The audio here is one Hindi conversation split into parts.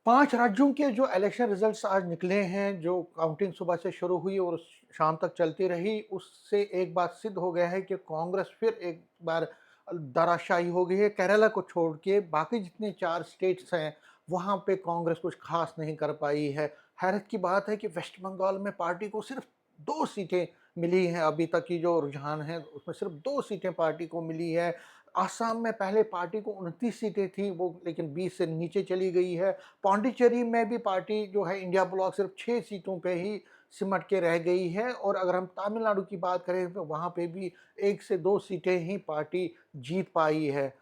5 राज्यों के जो इलेक्शन रिजल्ट्स आज निकले हैं, जो काउंटिंग सुबह से शुरू हुई और शाम तक चलती रही, उससे एक बात सिद्ध हो गया है कि कांग्रेस फिर एक बार धराशायी हो गई है। केरला को छोड़ के बाकी जितने 4 स्टेट्स हैं, वहाँ पे कांग्रेस कुछ खास नहीं कर पाई है। हैरत की बात है कि वेस्ट बंगाल में पार्टी को सिर्फ 2 सीटें मिली हैं, अभी तक की जो रुझान है, उसमें सिर्फ 2 सीटें पार्टी को मिली है। आसाम में पहले पार्टी को 29 सीटें थी, वो लेकिन 20 से नीचे चली गई है। पौंडीचेरी में भी पार्टी जो है इंडिया ब्लॉक सिर्फ 6 सीटों पे ही सिमट के रह गई है और अगर हम तमिलनाडु की बात करें तो वहाँ पे भी 1 से 2 सीटें ही पार्टी जीत पाई है।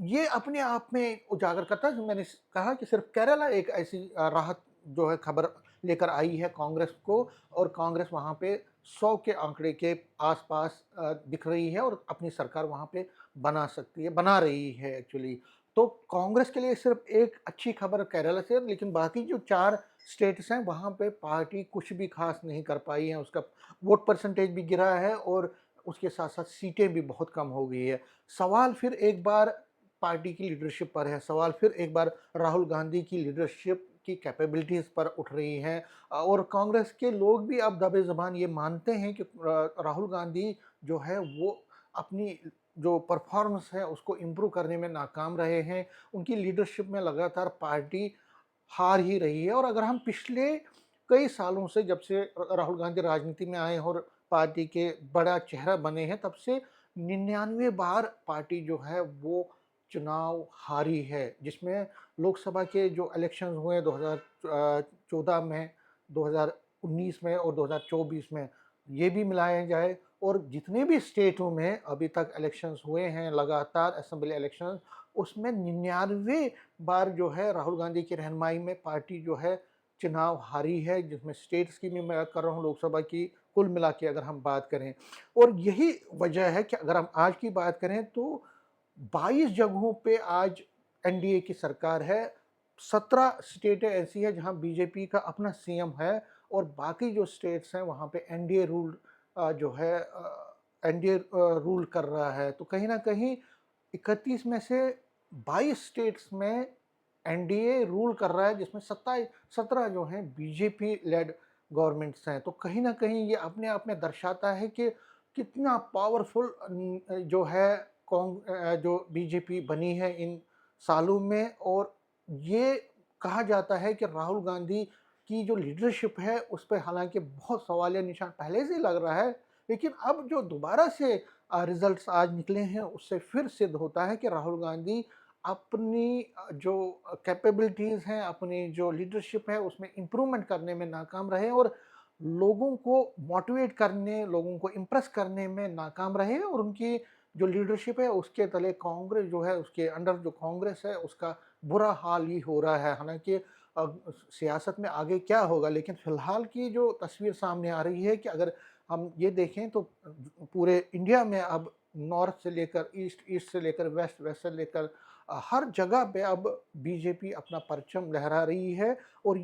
ये अपने आप में उजागर करता है, जो मैंने कहा कि सिर्फ केरला एक ऐसी राहत जो है खबर लेकर आई है कांग्रेस को और कांग्रेस वहाँ पे 100 के आंकड़े के आसपास दिख रही है और अपनी सरकार वहाँ पे बना सकती है, बना रही है एक्चुअली। तो कांग्रेस के लिए सिर्फ एक अच्छी खबर केरला से है, लेकिन बाकी जो 4 स्टेट्स हैं वहाँ पे पार्टी कुछ भी खास नहीं कर पाई है। उसका वोट परसेंटेज भी गिरा है और उसके साथ-साथ सीटें भी बहुत कम हो गई है। सवाल फिर एक बार पार्टी की लीडरशिप पर है, सवाल फिर एक बार राहुल गांधी की लीडरशिप की कैपेबिलिटीज़ पर उठ रही हैं और कांग्रेस के लोग भी अब दबे ज़बान ये मानते हैं कि राहुल गांधी जो है वो अपनी जो परफ़ॉर्मेंस है उसको इम्प्रूव करने में नाकाम रहे हैं। उनकी लीडरशिप में लगातार पार्टी हार ही रही है और अगर हम पिछले कई सालों से जब से राहुल गांधी राजनीति में आए और पार्टी के बड़ा चेहरा बने हैं, तब से 99 बार पार्टी जो है वो चुनाव हारी है, जिसमें लोकसभा के जो इलेक्शंस हुए 2014 में, 2019 में और 2024 में, ये भी मिलाया जाए और जितने भी स्टेटों में अभी तक इलेक्शंस हुए हैं लगातार असेंबली इलेक्शंस, उसमें 99 बार जो है राहुल गांधी की रहनुमाई में पार्टी जो है चुनाव हारी है, जिसमें स्टेट्स की भी मैं बात कर रहा हूँ, लोकसभा की कुल मिला के अगर हम बात करें। और यही वजह है कि अगर हम आज की बात करें तो 22 जगहों पे आज एनडीए की सरकार है। 17 स्टेटें ऐसी हैं जहां बीजेपी का अपना सीएम है और बाकी जो स्टेट्स हैं वहां पे एनडीए रूल जो है एनडीए रूल कर रहा है। तो कहीं न कहीं 31 में से 22 स्टेट्स में एनडीए रूल कर रहा है, जिसमें 17 जो हैं बीजेपी लेड गवर्नमेंट्स हैं। तो कहीं न कहीं ये अपने आप में दर्शाता है कि कितना पावरफुल जो है जो बीजेपी बनी है इन सालों में और ये कहा जाता है कि राहुल गांधी की जो लीडरशिप है उस पे हालाँकि बहुत सवालिया निशान पहले से ही लग रहा है, लेकिन अब जो दोबारा से रिज़ल्ट्स आज निकले हैं उससे फिर सिद्ध होता है कि राहुल गांधी अपनी जो कैपेबिलिटीज़ हैं, अपनी जो लीडरशिप है उसमें इम्प्रूवमेंट करने में नाकाम रहे और लोगों को मोटिवेट करने, लोगों को इम्प्रेस करने में नाकाम रहे और उनकी जो लीडरशिप है उसके तले कांग्रेस जो है, उसके अंडर जो कांग्रेस है उसका बुरा हाल ही हो रहा है। हालाँकि सियासत में आगे क्या होगा, लेकिन फ़िलहाल की जो तस्वीर सामने आ रही है कि अगर हम ये देखें तो पूरे इंडिया में अब नॉर्थ से लेकर ईस्ट, ईस्ट से लेकर वेस्ट, वेस्ट से लेकर हर जगह पे अब बीजेपी अपना परचम लहरा रही है और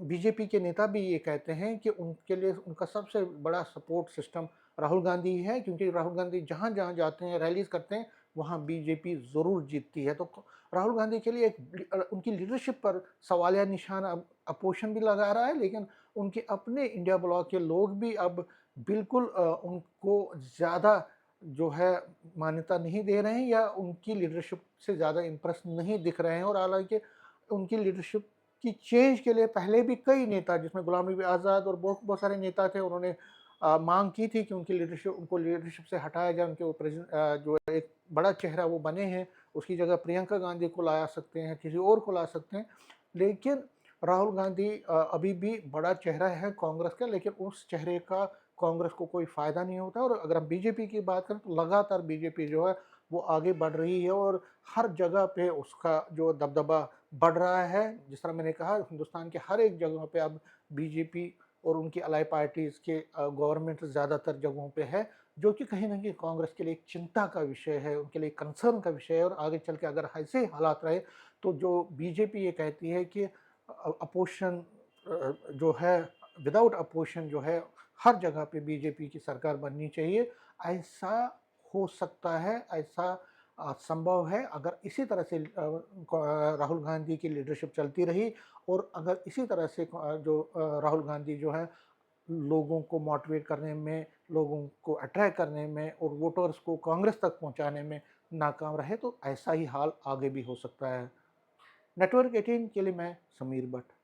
बीजेपी के नेता भी ये कहते हैं कि उनके लिए उनका सबसे बड़ा सपोर्ट सिस्टम राहुल गांधी है, क्योंकि राहुल गांधी जहाँ-जहाँ जाते हैं, रैलीज़ करते हैं, वहाँ बीजेपी ज़रूर जीतती है। तो राहुल गांधी के लिए उनकी लीडरशिप पर सवालिया निशान अब अपोज़िशन भी लगा रहा है, लेकिन उनके अपने इंडिया ब्लॉक के लोग भी अब बिल्कुल उनको ज़्यादा जो है मान्यता नहीं दे रहे हैं या उनकी लीडरशिप से ज़्यादा इम्प्रेस नहीं दिख रहे हैं और हालाँकि उनकी लीडरशिप की चेंज के लिए पहले भी कई नेता, जिसमें गुलाम नबी आज़ाद और बहुत बहुत सारे नेता थे, उन्होंने माँग की थी कि उनको लीडरशिप से हटाया जाए, उनके वो जो एक बड़ा चेहरा वो बने हैं, उसकी जगह प्रियंका गांधी को ला सकते हैं, किसी और को ला सकते हैं। लेकिन राहुल गांधी अभी भी बड़ा चेहरा है कांग्रेस का, लेकिन उस चेहरे का कांग्रेस को कोई फ़ायदा नहीं होता और अगर हम बीजेपी की बात करें तो लगातार बीजेपी जो है वो आगे बढ़ रही है और हर जगह पे उसका जो दबदबा बढ़ रहा है। जिस तरह मैंने कहा, हिंदुस्तान के हर एक जगह पे अब बीजेपी और उनकी अलाई पार्टीज़ के गवर्नमेंट ज़्यादातर जगहों पे है, जो कि कहीं न कहीं कांग्रेस के लिए एक चिंता का विषय है, उनके लिए कंसर्न का विषय है और आगे चल के अगर ऐसे हालात रहे, तो जो बीजेपी ये कहती है कि अपोज़िशन जो है, विदाउट अपोज़िशन जो है, हर जगह पे बीजेपी की सरकार बननी चाहिए। ऐसा हो सकता है, ऐसा संभव है अगर इसी तरह से राहुल गांधी की लीडरशिप चलती रही और अगर इसी तरह से राहुल गांधी जो है लोगों को मोटिवेट करने में, लोगों को अट्रैक्ट करने में और वोटर्स को कांग्रेस तक पहुंचाने में नाकाम रहे तो ऐसा ही हाल आगे भी हो सकता है। नेटवर्क 18 के लिए मैं समीर भट्ट।